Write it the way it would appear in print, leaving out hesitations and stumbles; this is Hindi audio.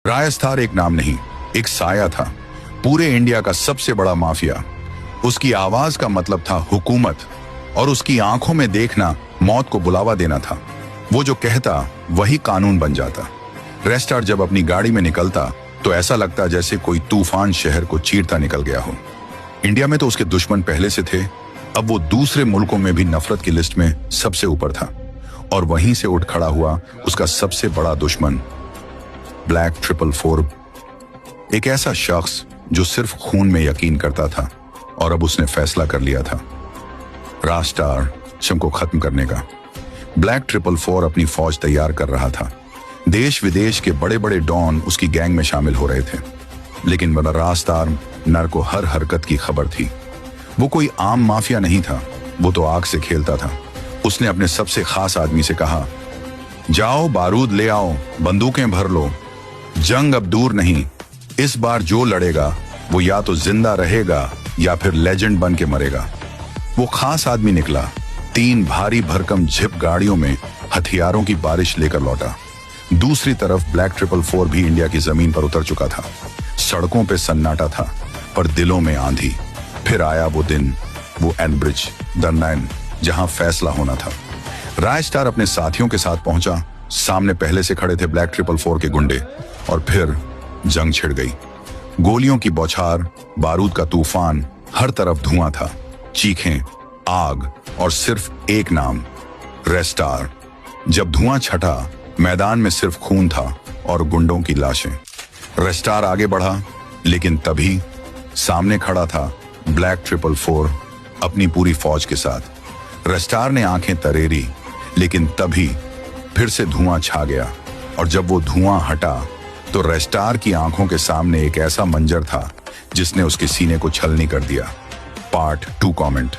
रायस्तार एक नाम नहीं, एक साया था। पूरे इंडिया का सबसे बड़ा माफिया। उसकी आवाज का मतलब था हुकूमत, और उसकी आंखों में देखना मौत को बुलावा देना था। वो जो कहता वही कानून बन जाता। रेस्टार जब अपनी गाड़ी में निकलता तो ऐसा लगता जैसे कोई तूफान शहर को चीरता निकल गया हो। इंडिया में तो उसके दुश्मन पहले से थे, अब वो दूसरे मुल्कों में भी नफरत की लिस्ट में सबसे ऊपर था। और वहीं से उठ खड़ा हुआ उसका सबसे बड़ा दुश्मन, ब्लैक 444। एक ऐसा शख्स जो सिर्फ खून में यकीन करता था, और अब उसने फैसला कर लिया था रास्टार शम को खत्म करने का। ब्लैक 444 अपनी फौज तैयार कर रहा था। देश विदेश के बड़े बड़े डॉन उसकी गैंग में शामिल हो रहे थे, लेकिन रास्टार नर को हर हरकत की खबर थी। वो कोई आम माफिया नहीं था, वो तो आग से खेलता था। उसने अपने सबसे खास आदमी से कहा, जाओ बारूद ले आओ, बंदूकें भर लो, जंग अब दूर नहीं। इस बार जो लड़ेगा वो या तो जिंदा रहेगा या फिर लेजेंड बन के मरेगा। वो खास आदमी निकला, 3 भारी भरकम जिप गाड़ियों में हथियारों की बारिश लेकर लौटा। दूसरी तरफ ब्लैक 444 भी इंडिया की जमीन पर उतर चुका था। सड़कों पे सन्नाटा था, पर दिलों में आंधी। फिर आया वो दिन, वो एनब्रिज दरनाइन, जहां फैसला होना था। रायस्टार अपने साथियों के साथ पहुंचा। सामने पहले से खड़े थे ब्लैक 444 के गुंडे, और फिर जंग छिड़ गई। गोलियों की बौछार, बारूद का तूफान, हर तरफ धुआं था, चीखें, आग, और सिर्फ एक नाम, रेस्टार। जब धुआं छटा, मैदान में सिर्फ खून था और गुंडों की लाशें। रेस्टार आगे बढ़ा, लेकिन तभी सामने खड़ा था ब्लैक 444 अपनी पूरी फौज के साथ। रेस्टार ने आंखें तरेरी, लेकिन तभी फिर से धुआं छा गया, और जब वो धुआं हटा तो रेस्टार की आंखों के सामने एक ऐसा मंजर था जिसने उसके सीने को छलनी कर दिया। Part 2 comment.